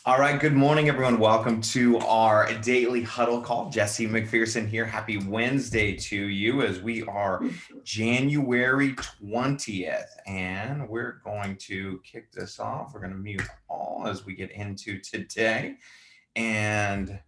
All right, good morning, everyone. Welcome to our daily huddle call. Jesse Macpherson here. Happy Wednesday to you as we are January 20th. And we're going to kick this off. We're going to mute all as we get into today. And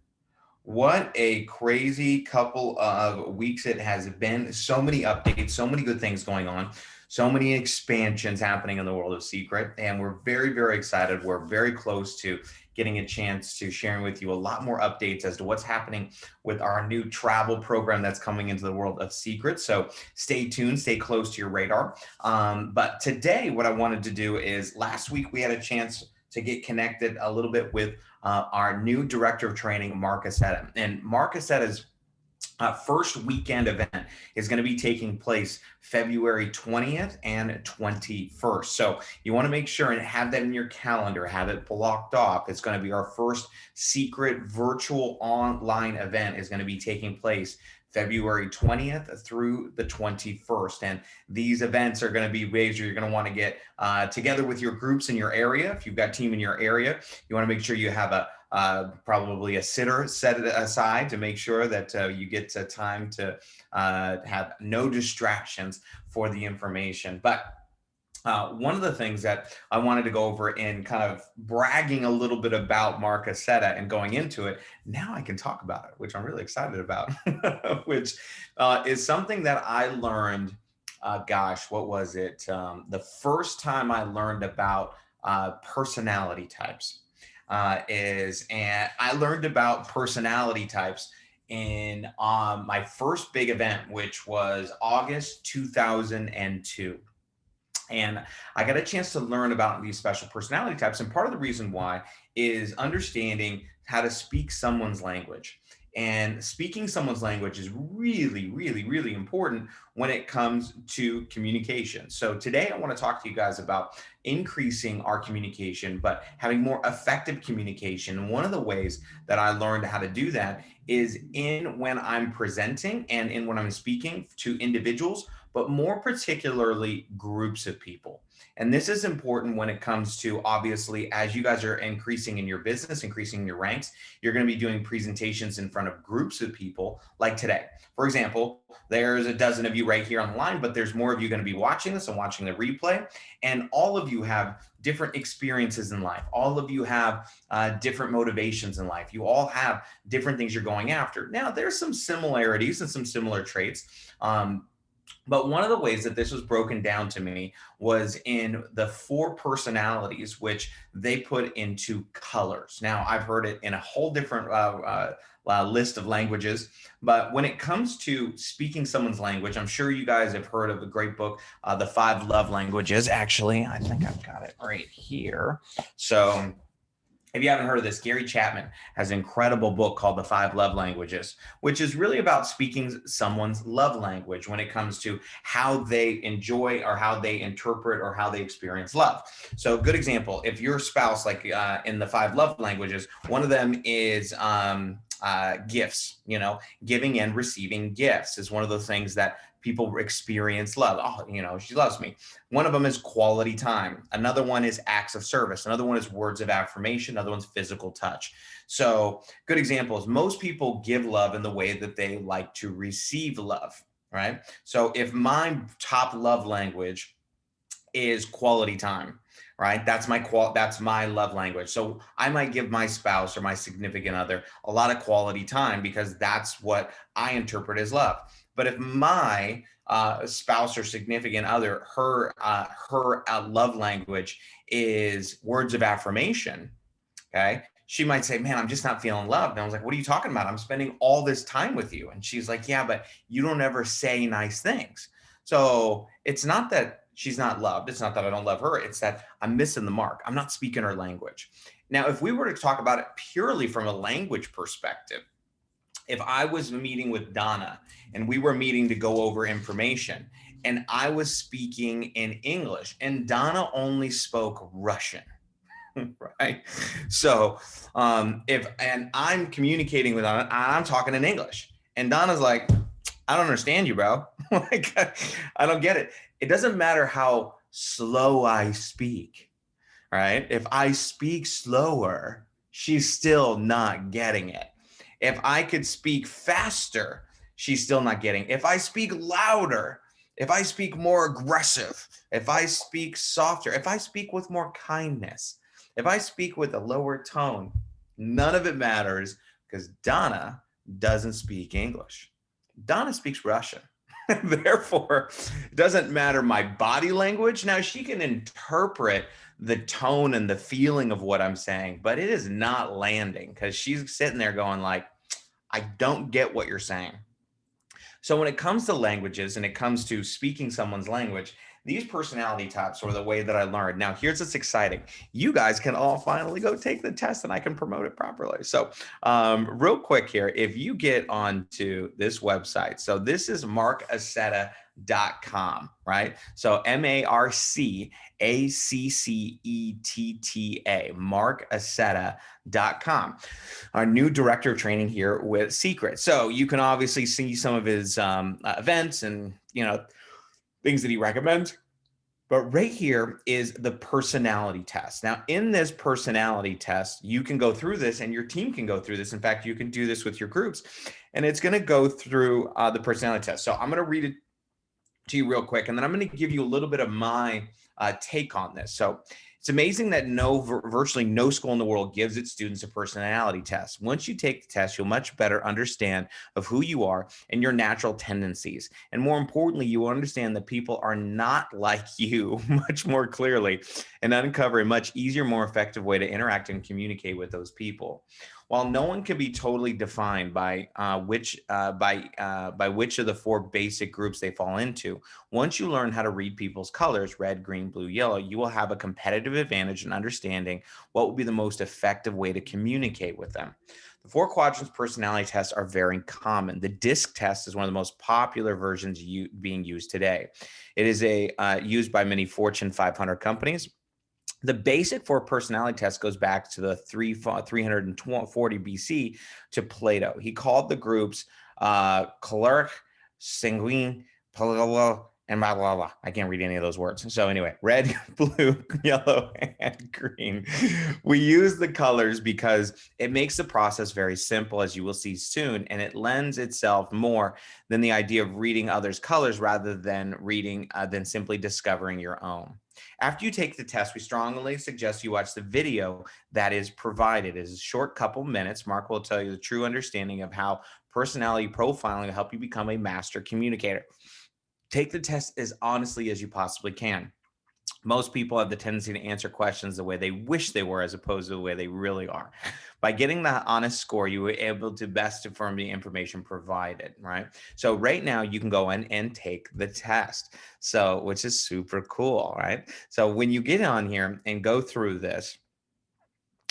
what a crazy couple of weeks it has been. So many updates, so many good things going on, so many expansions happening in the world of Seacret. And we're very, very excited. We're very close to getting a chance to sharing with you a lot more updates as to what's happening with our new travel program that's coming into the world of Seacret. So stay tuned, stay close to your radar. But today, what I wanted to do is last week we had a chance to get connected a little bit with our new director of training, Mark Aceta. And Mark Aceta's first weekend event is going to be taking place February 20th and 21st. So you want to make sure and have that in your calendar, have it blocked off. It's going to be our first Seacret virtual online event is going to be taking place February 20th through the 21st. And these events are going to be ways where you're going to want to get together with your groups in your area. If you've got a team in your area, you want to make sure you have probably a sitter set it aside to make sure that you get time to have no distractions for the information. But one of the things that I wanted to go over in kind of bragging a little bit about Mark Aceta and going into it, now I can talk about it, which I'm really excited about, which is something that I learned, what was it? The first time I learned about personality types and I learned about personality types in my first big event, which was August 2002. And I got a chance to learn about these special personality types. And part of the reason why is understanding how to speak someone's language. And speaking someone's language is really, really, really important when it comes to communication. So today I want to talk to you guys about increasing our communication, but having more effective communication. And one of the ways that I learned how to do that is in when I'm presenting and in when I'm speaking to individuals, but more particularly groups of people. And this is important when it comes to, obviously, as you guys are increasing in your business, increasing in your ranks, you're going to be doing presentations in front of groups of people like today. For example, there's a dozen of you right here on the line, but there's more of you going to be watching this and watching the replay. And all of you have different experiences in life. All of you have different motivations in life. You all have different things you're going after. Now, there's some similarities and some similar traits. But one of the ways that this was broken down to me was in the 4 personalities, which they put into colors. Now, I've heard it in a whole different list of languages, but when it comes to speaking someone's language, I'm sure you guys have heard of a great book, The 5 Love Languages. Actually, I think I've got it right here. So if you haven't heard of this, Gary Chapman has an incredible book called The 5 Love Languages, which is really about speaking someone's love language when it comes to how they enjoy or how they interpret or how they experience love. So, good example, if your spouse, like in the 5 love languages, one of them is gifts, giving and receiving gifts is one of those things that people experience love. Oh, she loves me. One of them is quality time. Another one is acts of service. Another one is words of affirmation. Another one's physical touch. So good examples. Most people give love in the way that they like to receive love, right? So if my top love language is quality time, right? That's my love language. So I might give my spouse or my significant other a lot of quality time because that's what I interpret as love. But if my spouse or significant other, her love language is words of affirmation, okay, she might say, man, I'm just not feeling loved. And I was like, what are you talking about? I'm spending all this time with you. And she's like, yeah, but you don't ever say nice things. So it's not that she's not loved. It's not that I don't love her. It's that I'm missing the mark. I'm not speaking her language. Now, if we were to talk about it purely from a language perspective, if I was meeting with Donna and we were meeting to go over information and I was speaking in English and Donna only spoke Russian, right? So and I'm communicating with Donna, I'm talking in English and Donna's like, I don't understand you, bro. Like, I don't get it. It doesn't matter how slow I speak, right? If I speak slower, she's still not getting it. If I could speak faster, she's still not getting it. If I speak louder, if I speak more aggressive, if I speak softer, if I speak with more kindness, if I speak with a lower tone, none of it matters because Donna doesn't speak English. Donna speaks Russian. Therefore, it doesn't matter my body language. Now, she can interpret the tone and the feeling of what I'm saying, but it is not landing because she's sitting there going like, I don't get what you're saying. So when it comes to languages and it comes to speaking someone's language, these personality types are the way that I learned. Now, here's what's exciting. You guys can all finally go take the test and I can promote it properly. So real quick here, if you get onto this website, so this is markaccetta.com, right? So MARCACCETTA, markaccetta.com. Our new director of training here with Seacret. So you can obviously see some of his events and, things that he recommends. But right here is the personality test. Now, in this personality test, you can go through this and your team can go through this. In fact, you can do this with your groups and it's going to go through the personality test. So I'm going to read it to you real quick, and then I'm going to give you a little bit of my take on this. So it's amazing that virtually no school in the world gives its students a personality test. Once you take the test, you'll much better understand of who you are and your natural tendencies. And more importantly, you will understand that people are not like you much more clearly and uncover a much easier, more effective way to interact and communicate with those people. While no one can be totally defined by which of the four basic groups they fall into, once you learn how to read people's colors, red, green, blue, yellow, you will have a competitive advantage in understanding what will be the most effective way to communicate with them. The four quadrants personality tests are very common. The DISC test is one of the most popular versions being used today. It is used by many Fortune 500 companies. The basic for personality test goes back to the 340 BC to Plato. He called the groups choleric, sanguine, political, and blah, blah, blah. I can't read any of those words. So anyway, red, blue, yellow, and green. We use the colors because it makes the process very simple, as you will see soon, and it lends itself more than the idea of reading others' colors rather than than simply discovering your own. After you take the test, we strongly suggest you watch the video that is provided. It is a short couple minutes. Mark will tell you the true understanding of how personality profiling will help you become a master communicator. Take the test as honestly as you possibly can. Most people have the tendency to answer questions the way they wish they were as opposed to the way they really are. By getting that honest score, you were able to best affirm the information provided, right? So right now you can go in and take the test. So, which is super cool, right? So when you get on here and go through this,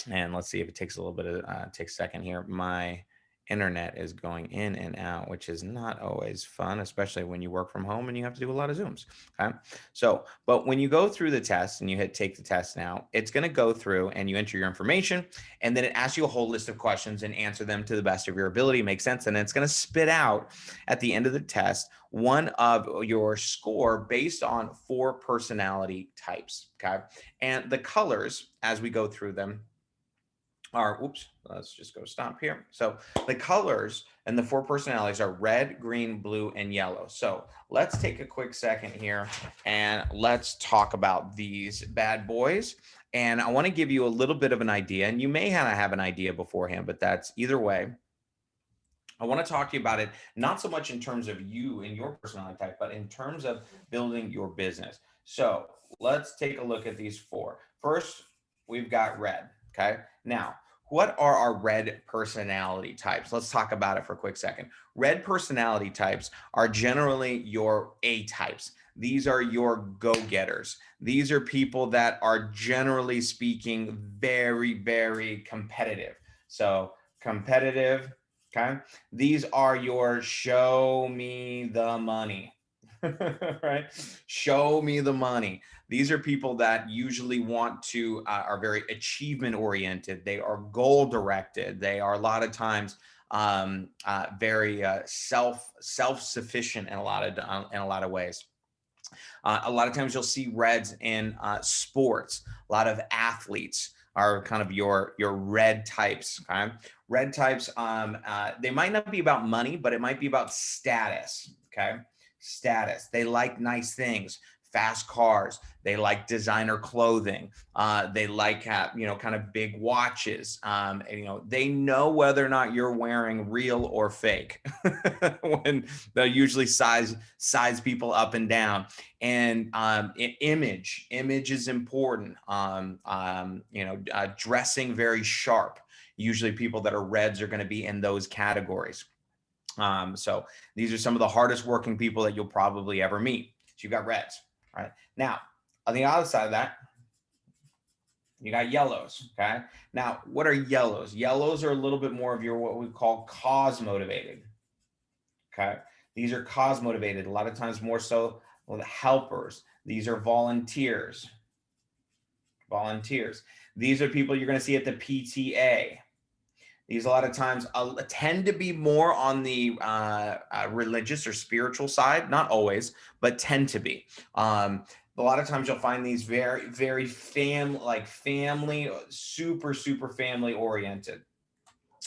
and let's see if it takes a little bit of, takes a second here. My internet is going in and out, which is not always fun, especially when you work from home and you have to do a lot of Zooms. Okay. So, but when you go through the test and you hit take the test now, it's going to go through and you enter your information and then it asks you a whole list of questions and answer them to the best of your ability. Makes sense. And it's going to spit out at the end of the test one of your score based on four personality types. Okay. And the colors as we go through them are, oops, let's just go stop here. So the colors and the four personalities are red, green, blue, and yellow. So let's take a quick second here and let's talk about these bad boys. And I want to give you a little bit of an idea, and you may have an idea beforehand, but that's either way. I want to talk to you about it, not so much in terms of you and your personality type, but in terms of building your business. So let's take a look at these four. First, we've got red. Okay. Now, what are our red personality types? Let's talk about it for a quick second. Red personality types are generally your A types. These are your go-getters. These are people that are generally speaking very, very competitive. So competitive, okay? These are your show me the money, right? Show me the money. These are people that usually are very achievement oriented. They are goal directed. They are a lot of times very self-sufficient in a lot of ways. A lot of times you'll see reds in sports, a lot of athletes, are kind of your red types. Okay, red types, they might not be about money, but it might be about status. Okay, status. They like nice things, fast cars. They like designer clothing. They like kind of big watches. And, they know whether or not you're wearing real or fake. When they'll usually size people up and down. And image is important. Dressing very sharp. Usually people that are reds are going to be in those categories. So these are some of the hardest working people that you'll probably ever meet. So you've got reds, right? Now, on the other side of that, you got yellows, okay? Now, what are yellows? Yellows are a little bit more of your what we call cause motivated, okay? These are cause motivated, a lot of times more so the helpers. These are volunteers. These are people you're going to see at the PTA. These a lot of times tend to be more on the religious or spiritual side, not always, but tend to be. A lot of times you'll find these very, very family, super, super family oriented.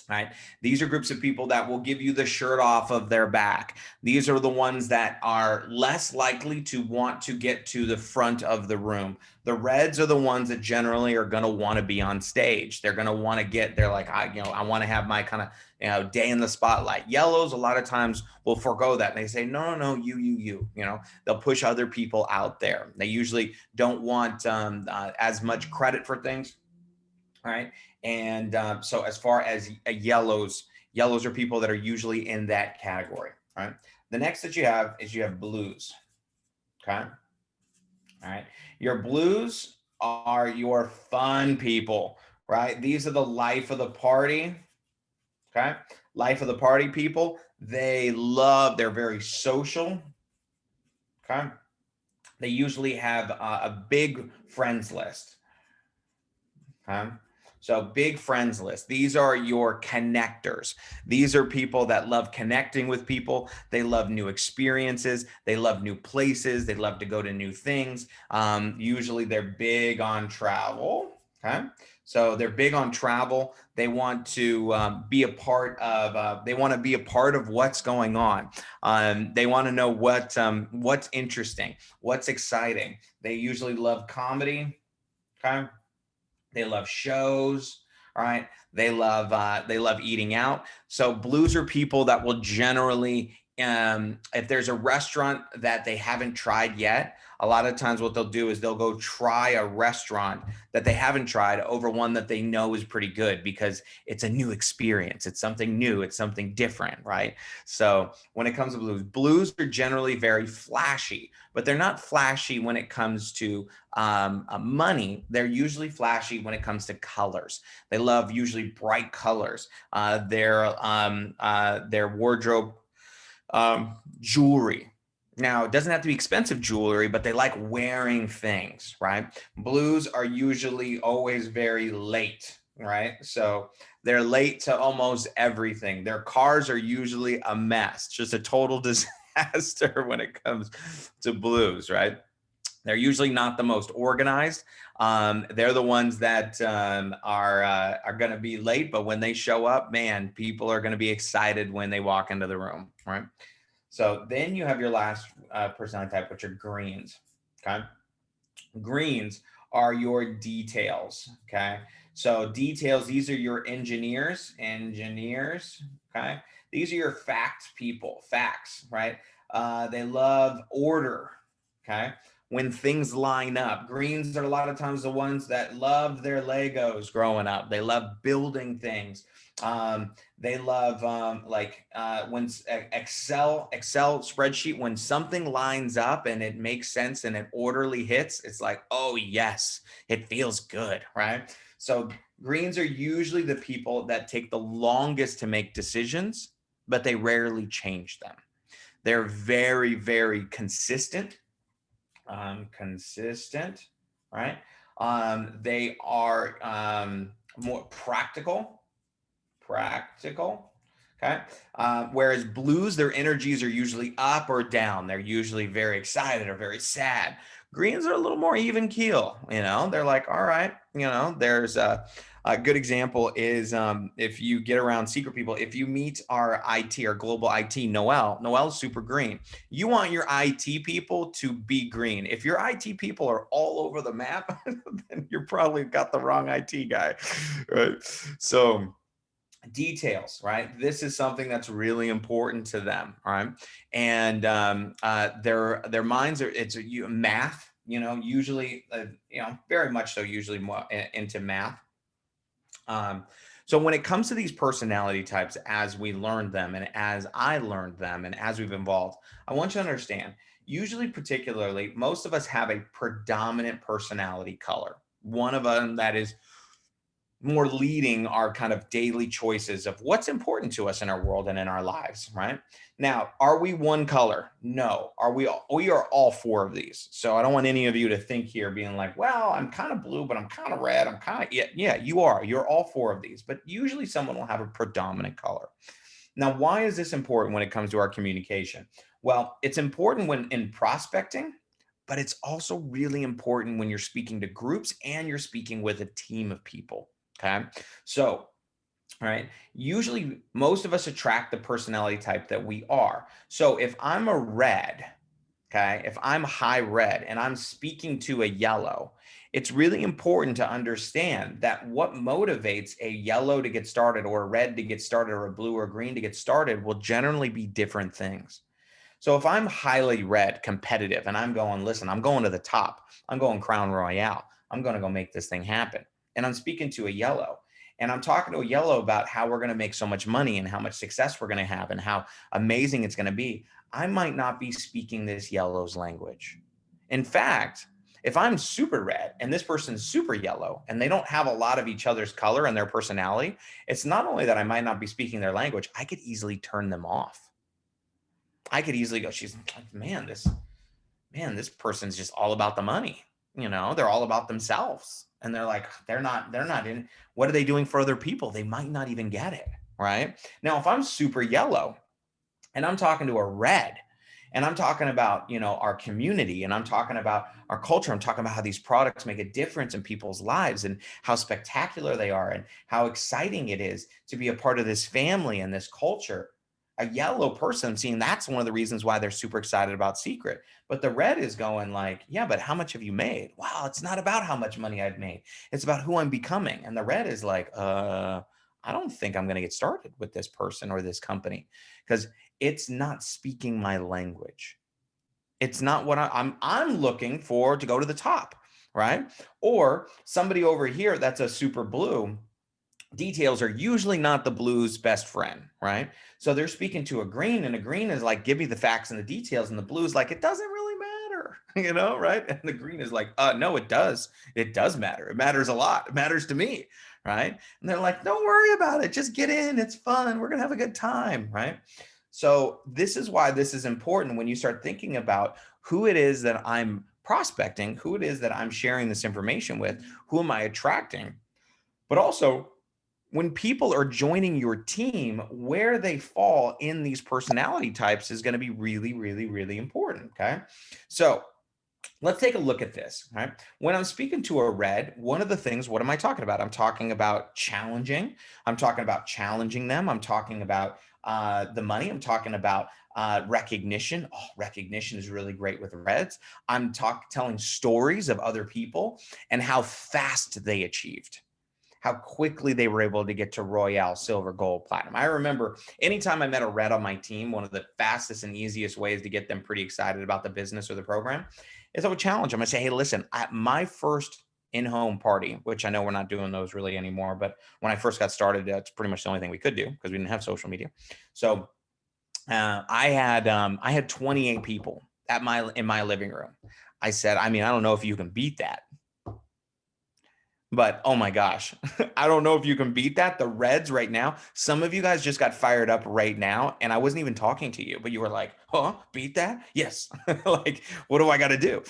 Right. These are groups of people that will give you the shirt off of their back. These are the ones that are less likely to want to get to the front of the room. The reds are the ones that generally are going to want to be on stage. They're going to want to they're like, I want to have my kind of, day in the spotlight. Yellows, a lot of times will forego that. And they say, no, you, they'll push other people out there. They usually don't want as much credit for things. All right. And so as far as yellows are people that are usually in that category. Right. The next that you have is you have blues. Okay. All right. Your blues are your fun people, right? These are the life of the party. Okay. Life of the party people. They're very social. Okay. They usually have a big friends list. Okay. So big friends list. These are your connectors. These are people that love connecting with people. They love new experiences. They love new places. They love to go to new things. Usually they're big on travel. Okay. So they're big on travel. They want to be a part of, what's going on. They want to know what's interesting, what's exciting. They usually love comedy. Okay. They love shows, all right? They love eating out. So blues are people that will generally, if there's a restaurant that they haven't tried yet, a lot of times what they'll do is they'll go try a restaurant that they haven't tried over one that they know is pretty good because it's a new experience. It's something new. It's something different, right? So when it comes to blues are generally very flashy, but they're not flashy when it comes to money. They're usually flashy when it comes to colors. They love usually bright colors. Their wardrobe, jewelry. Now, it doesn't have to be expensive jewelry, but they like wearing things, right? Blues are usually always very late, right? So they're late to almost everything. Their cars are usually a mess, just a total disaster when it comes to blues, right? They're usually not the most organized. They're the ones that are going to be late, but when they show up, man, people are going to be excited when they walk into the room, right? So then you have your last personality type, which are greens. Okay, greens are your details. Okay, so details. These are your engineers. Okay, these are your fact people. Facts, right? They love order. Okay. When things line up, greens are a lot of times the ones that love their Legos growing up. They love building things. They love when Excel spreadsheet, when something lines up and it makes sense and it orderly hits, it's like, oh yes, it feels good, right? So greens are usually the people that take the longest to make decisions, but they rarely change them. They're very, very consistent. Right? They are more practical. Okay. Whereas blues, their energies are usually up or down. They're usually very excited or very sad. Greens are a little more even keel, they're like, all right, there's a good example is if you get around secret people, if you meet our IT, our global IT, Noel's super green. You want your IT people to be green. If your IT people are all over the map, then you're probably got the wrong IT guy, right? So details, right? This is something that's really important to them, right? And their minds are math, usually, very much so, usually more into math. So when it comes to these personality types, as we learned them and as I learned them and as we've evolved, I want you to understand, usually, particularly, most of us have a predominant personality color. One of them that is more leading our kind of daily choices of what's important to us in our world and in our lives, right? Now, are we one color? No. We are all four of these. So I don't want any of you to think here being like, well, I'm kind of blue, but I'm kind of red. I'm kind of, yeah, you are. You're all four of these, but usually someone will have a predominant color. Now, why is this important when it comes to our communication? Well, it's important when in prospecting, but it's also really important when you're speaking to groups and you're speaking with a team of people. Okay. So, all right. Usually most of us attract the personality type that we are. So if I'm a red, okay, if I'm high red and I'm speaking to a yellow, it's really important to understand that what motivates a yellow to get started or a red to get started or a blue or green to get started will generally be different things. So if I'm highly red, competitive, and I'm going, listen, I'm going to the top, I'm going Crown Royale, I'm going to go make this thing happen. And I'm speaking to a yellow, and I'm talking to a yellow about how we're going to make so much money and how much success we're going to have and how amazing it's going to be. I might not be speaking this yellow's language. In fact, if I'm super red and this person's super yellow and they don't have a lot of each other's color and their personality, it's not only that I might not be speaking their language, I could easily turn them off. I could easily go, she's like, this person's just all about the money. They're all about themselves. And they're like, they're not in, what are they doing for other people? They might not even get it. Right. Now, if I'm super yellow and I'm talking to a red and I'm talking about, our community and I'm talking about our culture, I'm talking about how these products make a difference in people's lives and how spectacular they are and how exciting it is to be a part of this family and this culture. A yellow person seeing that's one of the reasons why they're super excited about Seacret. But the red is going like, yeah, but how much have you made? Wow, it's not about how much money I've made. It's about who I'm becoming. And the red is like, I don't think I'm going to get started with this person or this company because it's not speaking my language. It's not what I'm looking for to go to the top, right? Or somebody over here that's a super blue. Details are usually not the blue's best friend, right? So they're speaking to a green, and a green is like, give me the facts and the details. And the blue is like, it doesn't really matter, right? And the green is like, no, it does. It does matter. It matters a lot. It matters to me, right? And they're like, don't worry about it. Just get in. It's fun. We're going to have a good time, right? So this is why this is important when you start thinking about who it is that I'm prospecting, who it is that I'm sharing this information with, who am I attracting, but also when people are joining your team, where they fall in these personality types is going to be really, really, really important. Okay. So let's take a look at this. Right. When I'm speaking to a red, one of the things, what am I talking about? I'm talking about challenging. I'm talking about challenging them. I'm talking about the money. I'm talking about recognition. Oh, recognition is really great with reds. I'm telling stories of other people and how fast they achieved, how quickly they were able to get to Royale, Silver, Gold, Platinum. I remember anytime I met a red on my team, one of the fastest and easiest ways to get them pretty excited about the business or the program is I would challenge them. I say, hey, listen, at my first in-home party, which I know we're not doing those really anymore, but when I first got started, that's pretty much the only thing we could do because we didn't have social media. So I had 28 people in my living room. I said, I don't know if you can beat that. But oh my gosh, I don't know if you can beat that. The reds right now, some of you guys just got fired up right now. And I wasn't even talking to you, but you were like, beat that? Yes. Like, what do I got to do?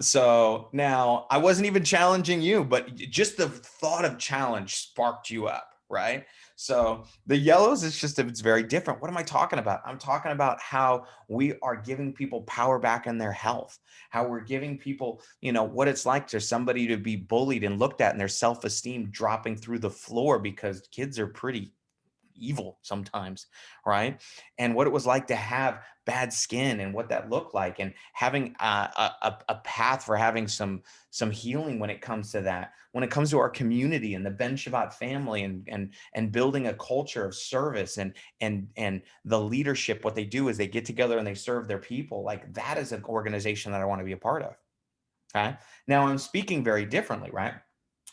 So now I wasn't even challenging you, but just the thought of challenge sparked you up. right? So the yellows is just, it's very different. What am I talking about? I'm talking about how we are giving people power back in their health, how we're giving people, what it's like to somebody to be bullied and looked at and their self-esteem dropping through the floor because kids are pretty evil sometimes, right? And what it was like to have bad skin and what that looked like, and having a path for having some healing when it comes to that, when it comes to our community and the Ben Shabbat family, and building a culture of service, and the leadership. What they do is they get together and they serve their people. Like, that is an organization that I want to be a part of. Okay. Now I'm speaking very differently, right?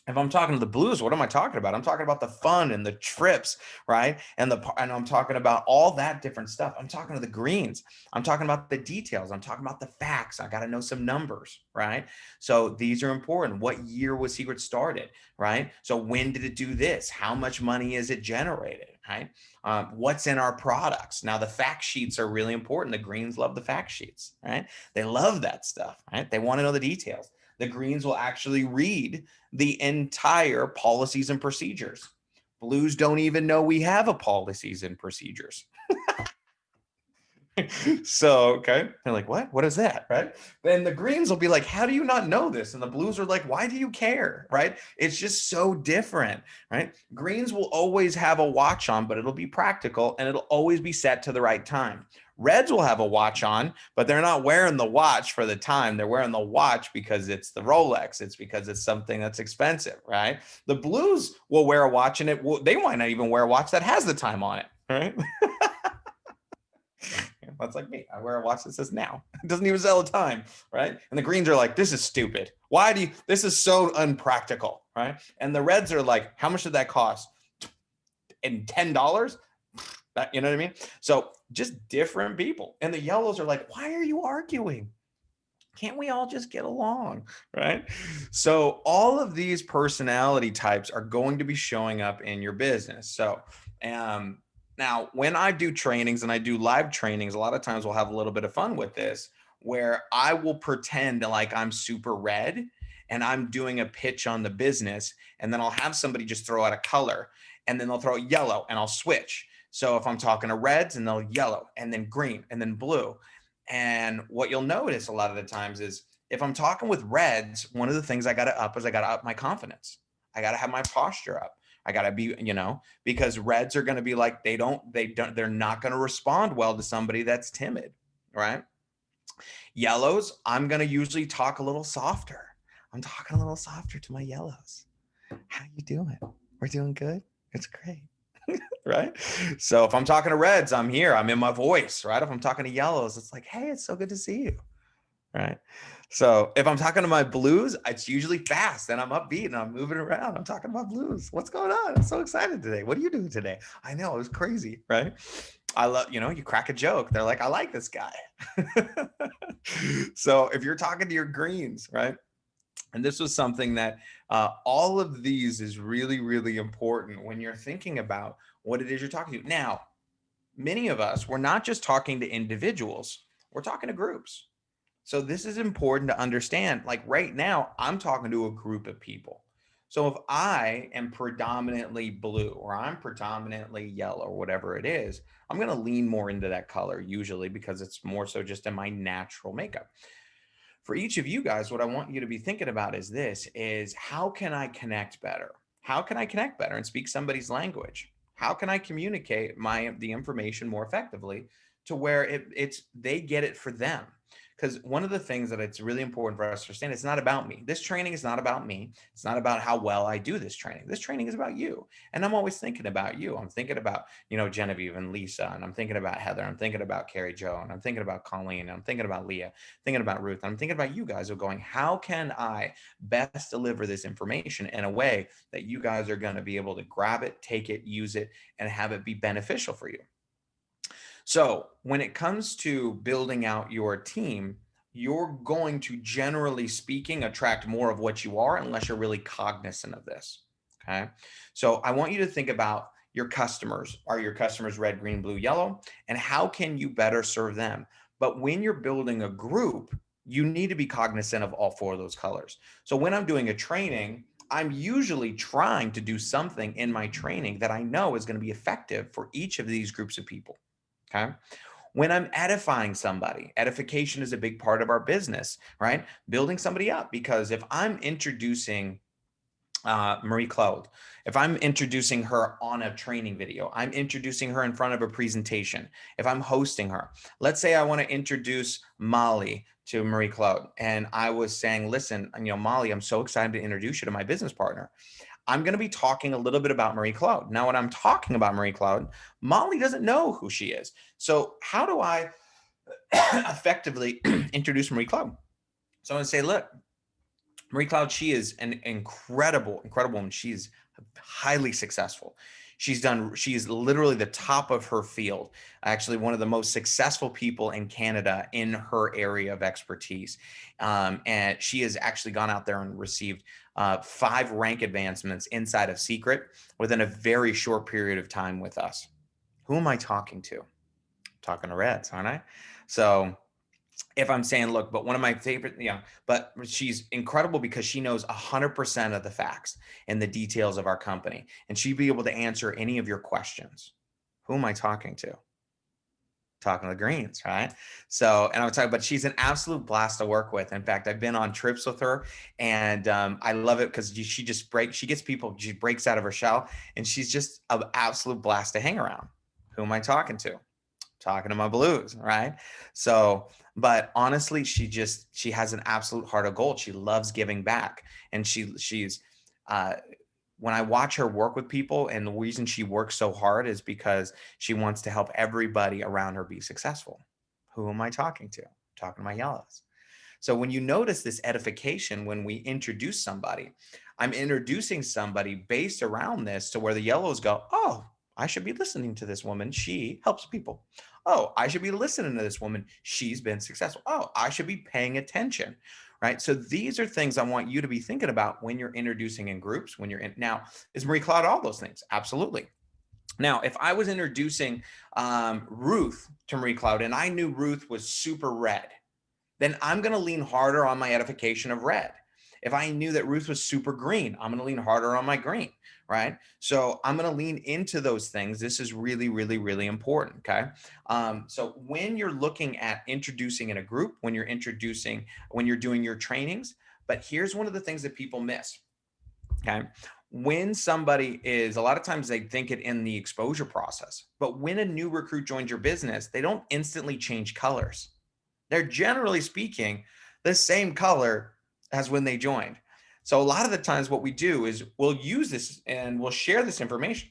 If I'm talking to the blues, what am I talking about? I'm talking about the fun and the trips, right? And I'm talking about all that different stuff. I'm talking to the greens. I'm talking about the details. I'm talking about the facts. I got to know some numbers, right? So these are important. What year was Seacret started, right? So when did it do this? How much money is it generated, right? What's in our products? Now, the fact sheets are really important. The greens love the fact sheets, right? They love that stuff, right? They want to know the details. The greens will actually read the entire policies and procedures. Blues don't even know we have a policies and procedures. So, okay, they're like, what is that, right? Then the greens will be like, how do you not know this? And the blues are like, why do you care, right? It's just so different, right? Greens will always have a watch on, but it'll be practical and it'll always be set to the right time. Reds will have a watch on, but they're not wearing the watch for the time. They're wearing the watch because it's the Rolex. It's because it's something that's expensive, right? The blues will wear a watch, and they might not even wear a watch that has the time on it, right? That's like me. I wear a watch that says now. It doesn't even tell the time, right? And the greens are like, this is stupid. This is so unpractical, right? And the reds are like, how much did that cost? And $10? You know what I mean? So just different people. And the yellows are like, why are you arguing? Can't we all just get along, right? So all of these personality types are going to be showing up in your business. So now, when I do trainings and I do live trainings, a lot of times we'll have a little bit of fun with this, where I will pretend like I'm super red and I'm doing a pitch on the business, and then I'll have somebody just throw out a color, and then they'll throw yellow, and I'll switch. So if I'm talking to reds, and they'll yellow, and then green, and then blue. And what you'll notice a lot of the times is, if I'm talking with reds, one of the things I got to up my confidence. I got to have my posture up. I got to be, because reds are going to be like, they're not going to respond well to somebody that's timid, right? Yellows, I'm going to usually talk a little softer. I'm talking a little softer to my yellows. How you doing? We're doing good. It's great. Right? So if I'm talking to reds, I'm here. I'm in my voice, right? If I'm talking to yellows, it's like, hey, it's so good to see you. Right? So if I'm talking to my blues, it's usually fast and I'm upbeat and I'm moving around. I'm talking about blues. What's going on? I'm so excited today. What are you doing today? I know, it was crazy, right? I love, you crack a joke. They're like, I like this guy. So if you're talking to your greens, right? And this was something that all of these is really, really important when you're thinking about what it is you're talking to. Now, many of us, we're not just talking to individuals, we're talking to groups. So this is important to understand. Like right now, I'm talking to a group of people. So if I am predominantly blue, or I'm predominantly yellow, or whatever it is, I'm going to lean more into that color usually, because it's more so just in my natural makeup. For each of you guys, what I want you to be thinking about is how can I connect better? How can I connect better and speak somebody's language? How can I communicate the information more effectively to where they get it for them? Because one of the things that it's really important for us to understand, it's not about me. This training is not about me. It's not about how well I do this training. This training is about you. And I'm always thinking about you. I'm thinking about, Genevieve and Lisa, and I'm thinking about Heather. I'm thinking about Carrie Jo, and I'm thinking about Colleen, and I'm thinking about Leah, thinking about Ruth. And I'm thinking about you guys who are going, how can I best deliver this information in a way that you guys are going to be able to grab it, take it, use it, and have it be beneficial for you? So when it comes to building out your team, you're going to, generally speaking, attract more of what you are unless you're really cognizant of this. Okay. So I want you to think about your customers. Are your customers red, green, blue, yellow? And how can you better serve them? But when you're building a group, you need to be cognizant of all four of those colors. So when I'm doing a training, I'm usually trying to do something in my training that I know is going to be effective for each of these groups of people. Okay. When I'm edifying somebody, edification is a big part of our business, right? Building somebody up, because if I'm introducing Marie Claude, if I'm introducing her on a training video, I'm introducing her in front of a presentation, if I'm hosting her, let's say I want to introduce Molly to Marie Claude, and I was saying, listen, Molly, I'm so excited to introduce you to my business partner. I'm going to be talking a little bit about Marie Claude. Now, when I'm talking about Marie Claude, Molly doesn't know who she is. So how do I effectively introduce Marie Claude? So I'm going to say, look, Marie Claude, she is an incredible woman. She's highly successful. She's literally the top of her field, actually one of the most successful people in Canada in her area of expertise. And she has actually gone out there and received 5 rank advancements inside of Seacret within a very short period of time with us. Who am I talking to? I'm talking to Reds, aren't I? So if I'm saying, look, but one of my favorite, but she's incredible because she knows 100% of the facts and the details of our company, and she'd be able to answer any of your questions. Who am I talking to? Talking to the Greens, right? So, and I'm talking, but she's an absolute blast to work with. In fact, I've been on trips with her, and I love it because she gets people, she breaks out of her shell, and she's just an absolute blast to hang around. Who am I talking to? Talking to my blues, right? So, but honestly, she has an absolute heart of gold. She loves giving back, and she's when I watch her work with people, and the reason she works so hard is because she wants to help everybody around her be successful. Who am I talking to? Talking to my yellows. So when you notice this edification, when we introduce somebody, I'm introducing somebody based around this to where the yellows go, oh, I should be listening to this woman. She helps people. Oh, I should be listening to this woman. She's been successful. Oh, I should be paying attention. Right. So these are things I want you to be thinking about when you're introducing in groups, when you're in. Now, is Marie Claude all those things? Absolutely. Now, if I was introducing Ruth to Marie Claude and I knew Ruth was super red, then I'm going to lean harder on my edification of red. If I knew that Ruth was super green, I'm going to lean harder on my green, right? So I'm going to lean into those things. This is really, really, really important, okay? So when you're looking at introducing in a group, when you're doing your trainings, but here's one of the things that people miss, okay? When somebody is, a lot of times they think it in the exposure process, but when a new recruit joins your business, they don't instantly change colors. They're generally speaking the same color as when they joined. So a lot of the times what we do is we'll use this and we'll share this information.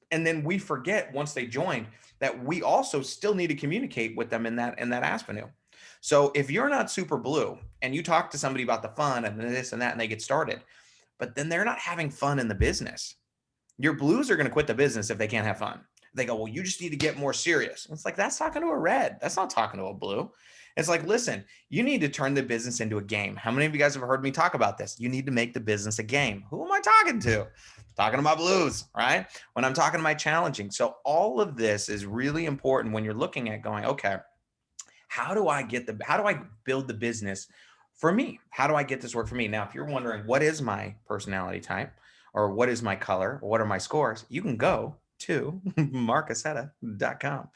And then we forget once they joined that we also still need to communicate with them in that avenue. So if you're not super blue and you talk to somebody about the fun and this and that, and they get started, but then they're not having fun in the business, your blues are going to quit the business if they can't have fun. They go, well, you just need to get more serious. It's like, that's talking to a red. That's not talking to a blue. It's like, listen, you need to turn the business into a game. How many of you guys have heard me talk about this? You need to make the business a game. Who am I talking to? Talking to my blues, right? When I'm talking to my challenging. So all of this is really important when you're looking at going, okay, how do I build the business for me? How do I get this work for me? Now, if you're wondering, what is my personality type, or what is my color, or what are my scores, you can go to marcasetta.com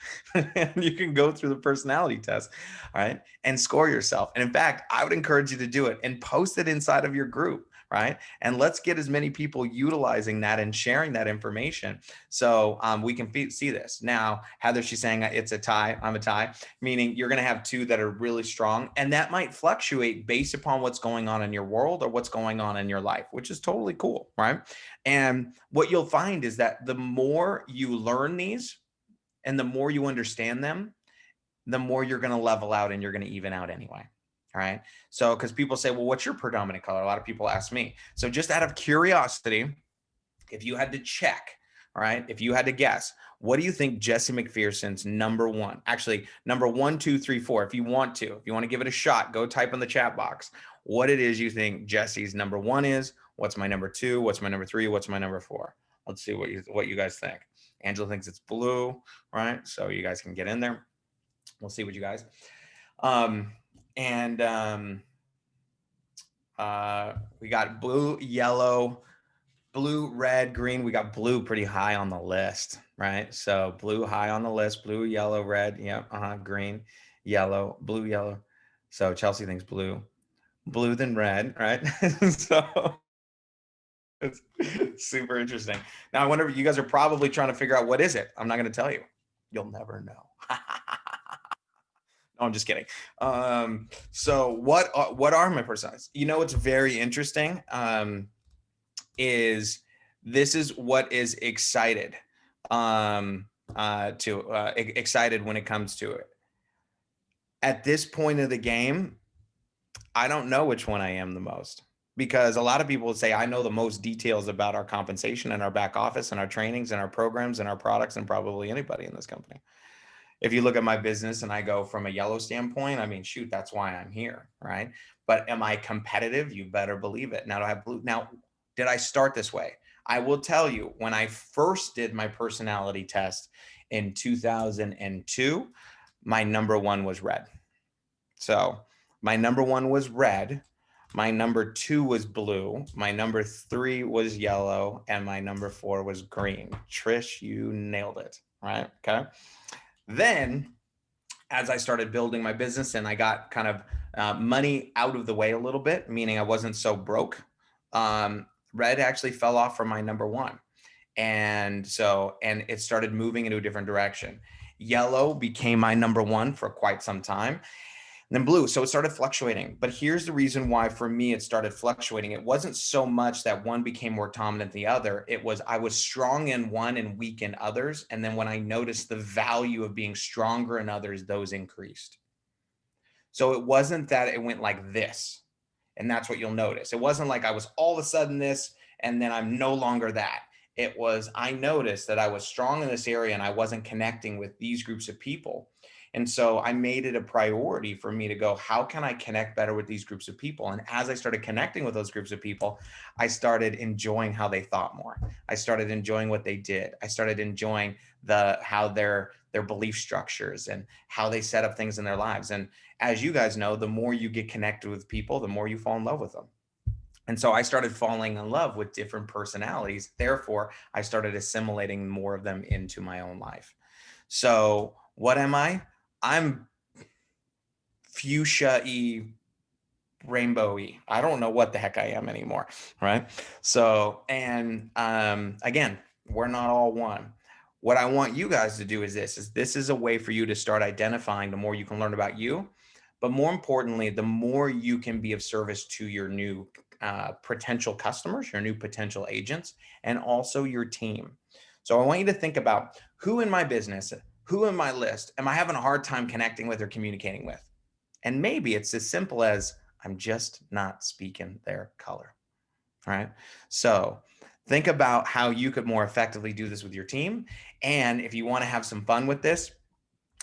and you can go through the personality test, all right, and score yourself. And in fact, I would encourage you to do it and post it inside of your group, right? And let's get as many people utilizing that and sharing that information so we can see this. Now, Heather, she's saying it's a tie. I'm a tie, meaning you're going to have two that are really strong, and that might fluctuate based upon what's going on in your world or what's going on in your life, which is totally cool, right? And what you'll find is that the more you learn these and the more you understand them, the more you're going to level out and you're going to even out anyway. All right. So, because people say, well, what's your predominant color? A lot of people ask me. So just out of curiosity, if you had to check, all right, if you had to guess, what do you think Jesse McPherson's number one, actually number 1, 2, 3, 4, if you want to give it a shot, go type in the chat box what it is you think Jesse's number one is. What's my number 2? What's my number 3? What's my number 4? Let's see what you guys think. Angela thinks it's blue, right? So you guys can get in there. We'll see what you guys. We got blue, yellow, blue, red, green. We got blue pretty high on the list, right? So blue high on the list, blue, yellow, red, yeah, green, yellow, blue, yellow. So Chelsea thinks blue, blue then red, right? So it's super interesting. Now I wonder if you guys are probably trying to figure out what is it. I'm not going to tell you. You'll never know. No, I'm just kidding. So what are my personas? You know, what's very interesting. Is this is what is excited excited when it comes to it. At this point of the game, I don't know which one I am the most, because a lot of people would say I know the most details about our compensation and our back office and our trainings and our programs and our products than probably anybody in this company. If you look at my business and I go from a yellow standpoint, I mean, shoot, that's why I'm here, right? But am I competitive? You better believe it. Now, do I have blue? Now, did I start this way? I will tell you, when I first did my personality test in 2002, my number one was red. So my number one was red. My number two was blue. My number three was yellow. And my number four was green. Trish, you nailed it, right? Okay. Then, as I started building my business and I got kind of money out of the way a little bit, meaning I wasn't so broke, red actually fell off from my number one. And it started moving into a different direction. Yellow became my number one for quite some time. And then blue. So it started fluctuating. But here's the reason why for me it started fluctuating. It wasn't so much that one became more dominant than the other. It was I was strong in one and weak in others. And then when I noticed the value of being stronger in others, those increased. So it wasn't that it went like this. And that's what you'll notice. It wasn't like I was all of a sudden this and then I'm no longer that. It was I noticed that I was strong in this area and I wasn't connecting with these groups of people. And so I made it a priority for me to go, how can I connect better with these groups of people? And as I started connecting with those groups of people, I started enjoying how they thought more. I started enjoying what they did. I started enjoying how their belief structures and how they set up things in their lives. And as you guys know, the more you get connected with people, the more you fall in love with them. And so I started falling in love with different personalities. Therefore, I started assimilating more of them into my own life. So what am I? I'm fuchsia-y, rainbowy. I don't know what the heck I am anymore, right? So, and again, we're not all one. What I want you guys to do is this is a way for you to start identifying the more you can learn about you, but more importantly, the more you can be of service to your new potential customers, your new potential agents, and also your team. So I want you to think about who in my business, who in my list am I having a hard time connecting with or communicating with? And maybe it's as simple as I'm just not speaking their color, right? So think about how you could more effectively do this with your team. And if you want to have some fun with this,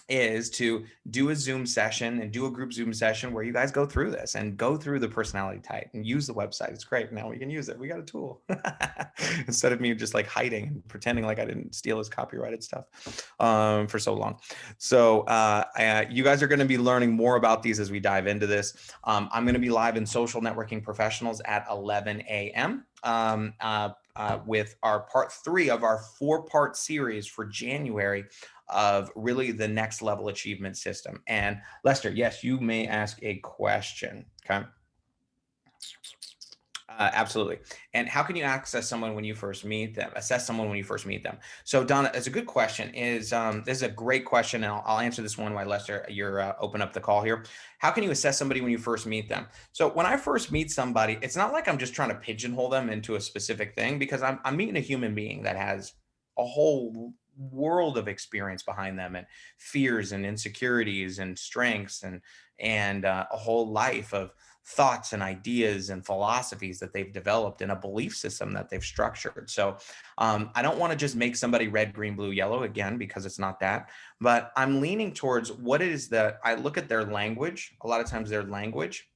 is to do a Zoom session and do a group Zoom session where you guys go through this and go through the personality type and use the website. It's great. Now we can use it. We got a tool instead of me just like hiding and pretending like I didn't steal his copyrighted stuff for so long. So you guys are going to be learning more about these as we dive into this. I'm going to be live in Social Networking Professionals at 11 a.m. With our part 3 of our 4-part series for January of really the next level achievement system. And Lester, yes, you may ask a question. Okay. Absolutely. And how can you access someone when you first meet them? Assess someone when you first meet them. So Donna, it's a good question. This is a great question, and I'll answer this one while Lester, you're open up the call here. How can you assess somebody when you first meet them? So when I first meet somebody, it's not like I'm just trying to pigeonhole them into a specific thing, because I'm meeting a human being that has a whole world of experience behind them, and fears and insecurities and strengths and a whole life of thoughts and ideas and philosophies that they've developed in a belief system that they've structured. So I don't want to just make somebody red, green, blue, yellow again, because it's not that, but I'm leaning towards what it is that I look at their language, a lot of times their language.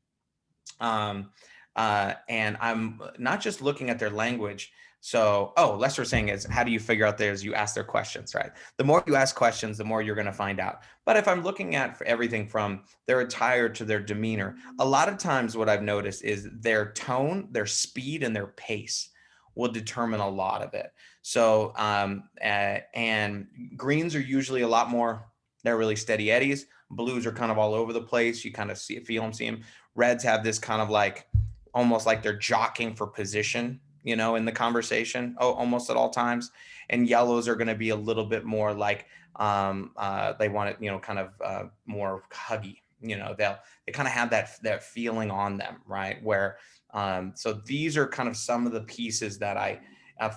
And I'm not just looking at their language, So, Lester was saying is, how do you figure out theirs? You ask their questions, right? The more you ask questions, the more you're going to find out. But if I'm looking at everything from their attire to their demeanor, a lot of times what I've noticed is their tone, their speed, and their pace will determine a lot of it. So, and greens are usually a lot more, they're really steady eddies. Blues are kind of all over the place. You kind of feel them, see them. Reds have this kind of like, almost like they're jockeying for position, in the conversation, almost at all times. And yellows are going to be a little bit more like, they want it, kind of more huggy. They kind of have that feeling on them, right? Where, so these are kind of some of the pieces that I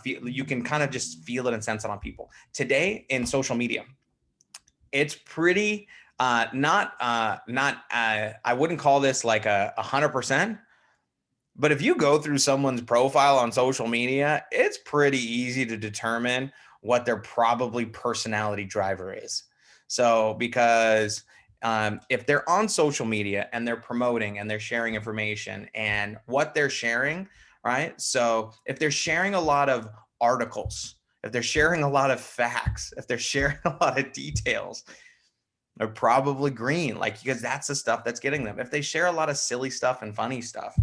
feel you can kind of just feel it and sense it on people today in social media. It's pretty I wouldn't call this like 100%. But if you go through someone's profile on social media, it's pretty easy to determine what their probably personality driver is. So, because if they're on social media and they're promoting and they're sharing information and what they're sharing, right? So, if they're sharing a lot of articles, if they're sharing a lot of facts, if they're sharing a lot of details, they're probably green, like, because that's the stuff that's getting them. If they share a lot of silly stuff and funny stuff,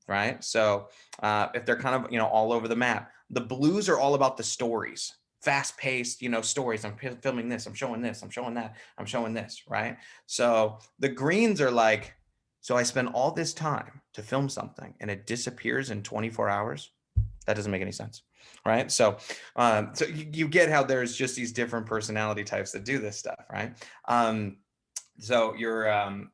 right? So if they're kind of, all over the map, the blues are all about the stories, fast paced, stories. I'm filming this, I'm showing this, I'm showing that, I'm showing this, right? So the greens are like, so I spend all this time to film something and it disappears in 24 hours. That doesn't make any sense, right? So, so you get how there's just these different personality types that do this stuff, right? So your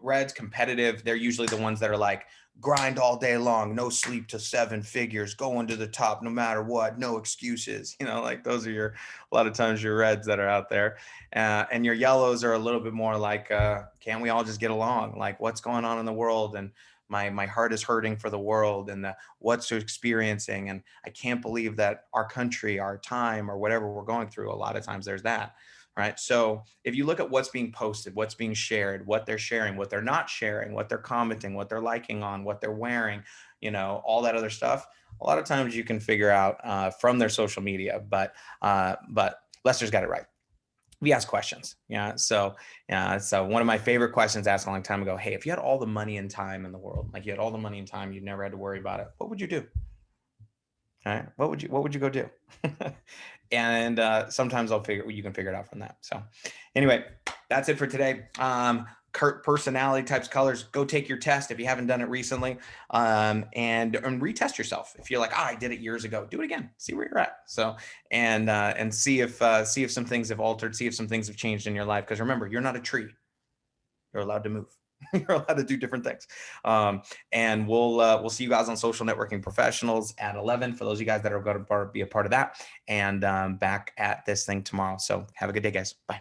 reds, competitive, they're usually the ones that are like, grind all day long, no sleep to 7 figures, going to the top no matter what, no excuses. Like those are a lot of times your reds that are out there. And your yellows are a little bit more like, can't we all just get along? Like, what's going on in the world? And my heart is hurting for the world and what's experiencing. And I can't believe that our country, our time, or whatever we're going through, a lot of times there's that. Right. So if you look at what's being posted, what's being shared, what they're sharing, what they're not sharing, what they're commenting, what they're liking on, what they're wearing, all that other stuff, a lot of times you can figure out from their social media. But Lester's got it right. We ask questions. Yeah. So one of my favorite questions asked a long time ago, hey, if you had all the money and time in the world, like you had all the money and time, you never had to worry about it, what would you do? All right. What would you go do? And sometimes you can figure it out from that. So anyway, that's it for today. Personality types, colors, go take your test if you haven't done it recently, and retest yourself. If you're like, I did it years ago, do it again, see where you're at. So, and see if some things have altered, see if some things have changed in your life. Because remember, you're not a tree. You're allowed to move. You're allowed to do different things. And we'll see you guys on Social Networking Professionals at 11 for those of you guys that are going to be a part of that, and back at this thing tomorrow. So have a good day, guys. Bye.